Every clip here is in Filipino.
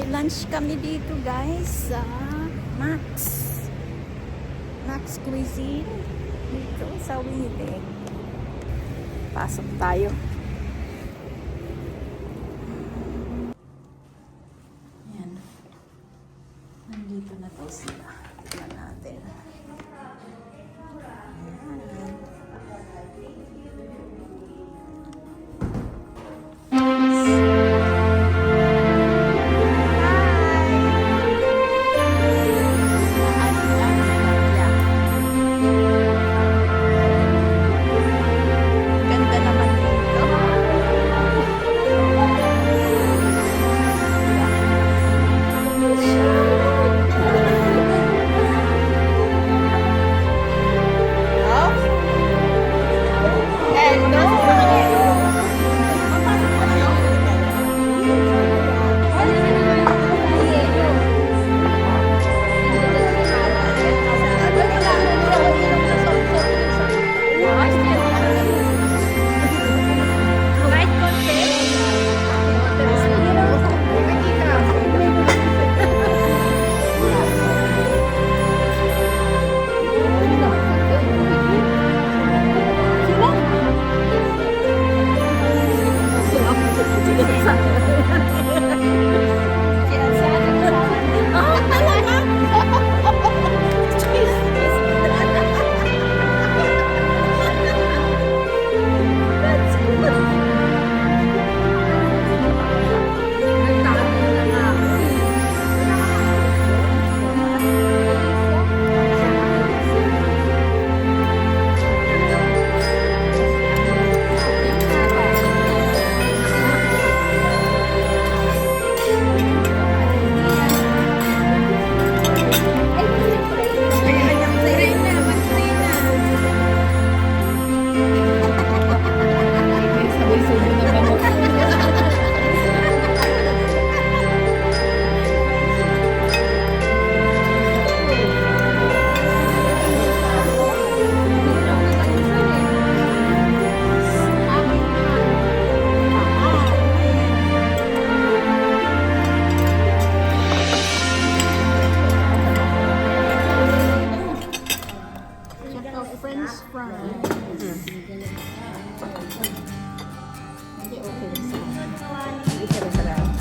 Mag-lunch kami dito guys sa Max Cuisine dito sa Winnipeg. Pasok tayo. Ayan. Nandito na to sila. Tignan natin.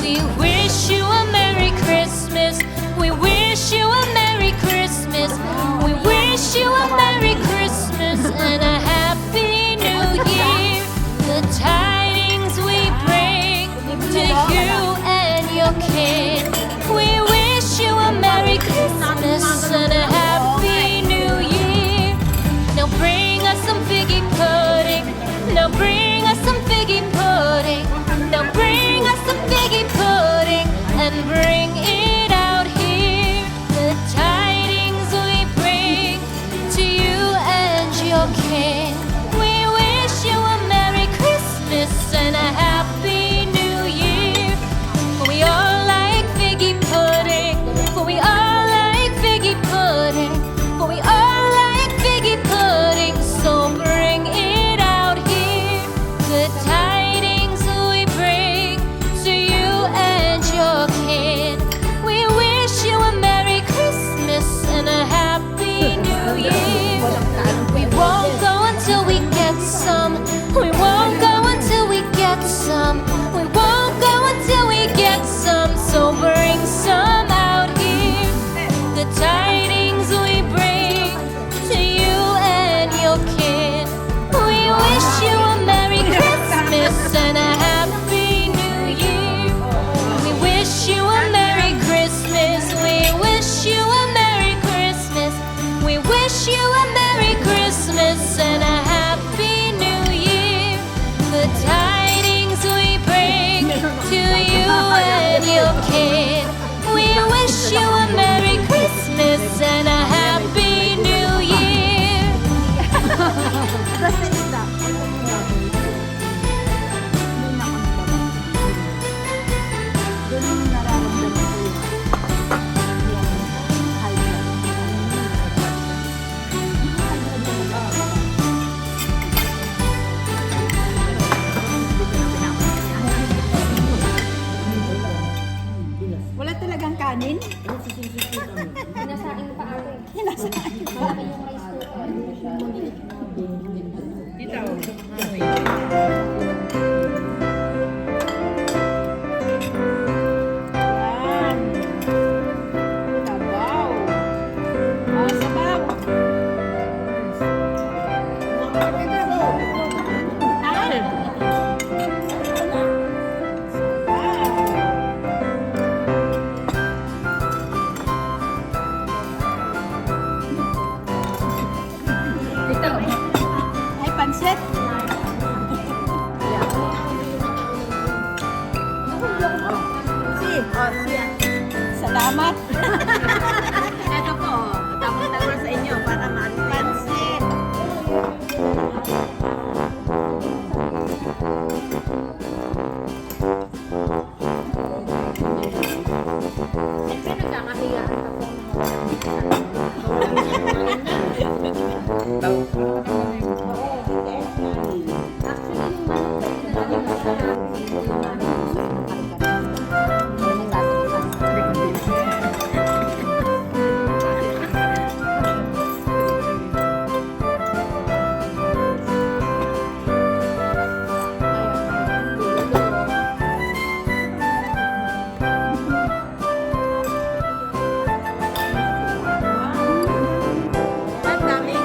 We wish you a Merry Christmas. We wish you a Merry Christmas. We wish you a Merry Christmas and a Happy New Year. The tidings we bring to you and your kin. We wish you a Merry Christmas and a Happy New Year. Now bring us some figgy pudding. Now bring us some figgy pudding. Now bring us some figgy pudding and bring it out here. The tidings we bring to you and your kin. We wish you a Merry Christmas and a Happy New Year. For we all like figgy pudding. For we all like figgy pudding. For we all like figgy pudding. So bring it out here. The tidings we bring to you and your kin. We wish you a Merry Christmas and a Happy New Year. We won't go until we get some. We won't go until we get some. We won't go until we get some. So bring some out here. The tidings we bring to you and your kin. We wish you a Merry Christmas and a Happy New Year. We wish you a Merry Christmas. We wish you a Merry Christmas. We wish you a Merry Christmas and a Happy New Year. The tidings we bring to you and your kin. We wish you a Merry Christmas and a Happy New Year. kanin? Sinasain pa ako eh. Sinasain. Malaki yung rice cooker. Yan. Sabaw. Oh, sabaw. Al. Ay, pansit. Salamat. Ito po, tapos tawar sa inyo para Pansit. Siyempre nagkakahiyaan ako. Ang dami.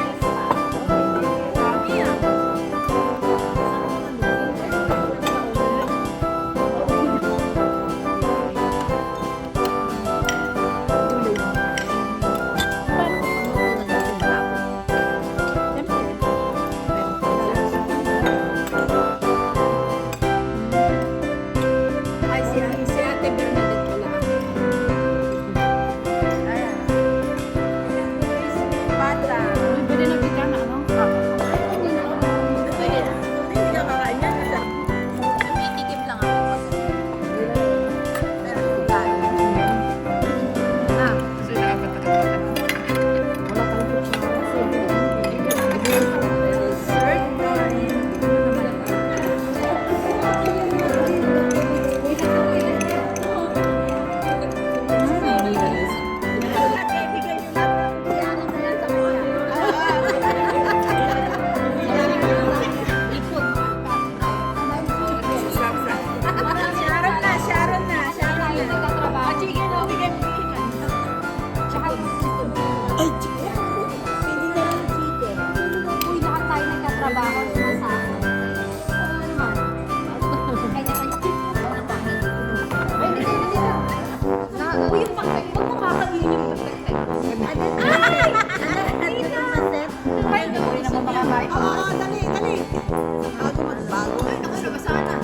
Dami ah. Ay, si Ate Bernadette pala. Ayan. Pata. Pwede na kita na ano? Hindi ka kakain yan. Namitikim lang ako. Pero galing. Ah, dessert time. Sharon na. Nagtatrabaho. Sige, no, bigyan mo. Tsaka Ay, chicken. Pwede na lang chicken. uy, lahat tayo nagtatrabaho. Sumasama. Oo naman. Kanya-kanya. Ay, hindi kayo dito. Uy, yung pagkain. Huwag mo kakainin yung pagkain. Ay, hindi na makakain. Oo, dali. Bago magbago. Ay, nakasabasa na.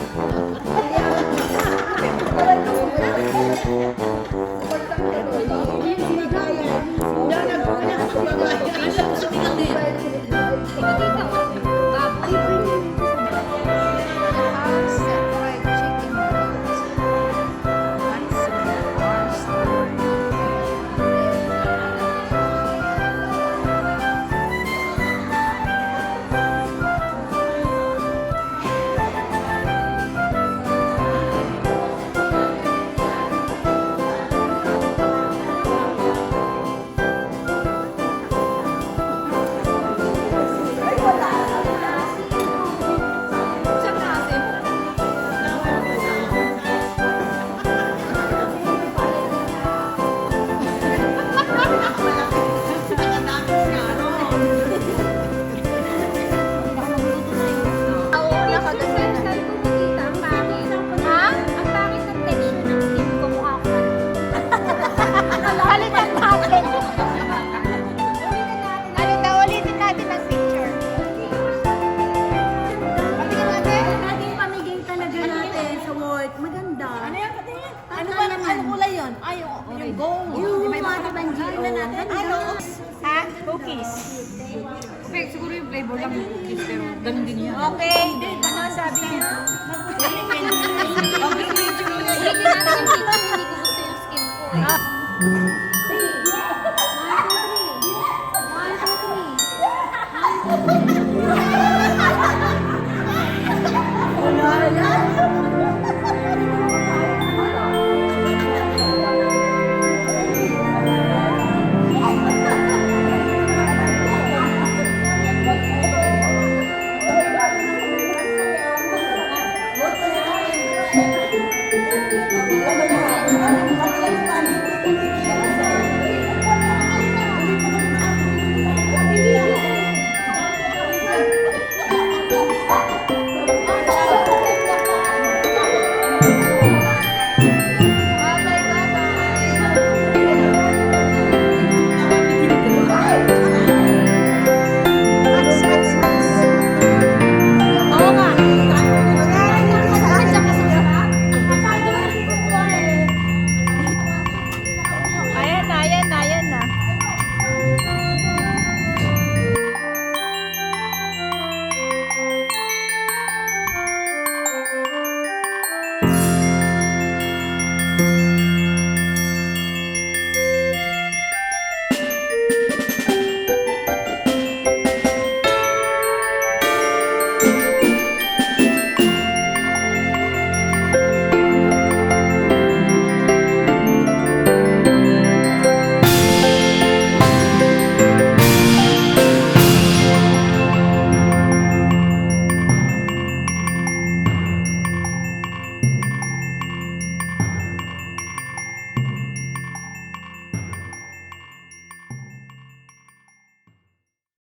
Cookies. Okay, siguro yung flavor lang yung cookies, pero ganun din yan. Okay. Ano sabi niya? Hindi natin yung picture, hindi ko gusto yung skin ko.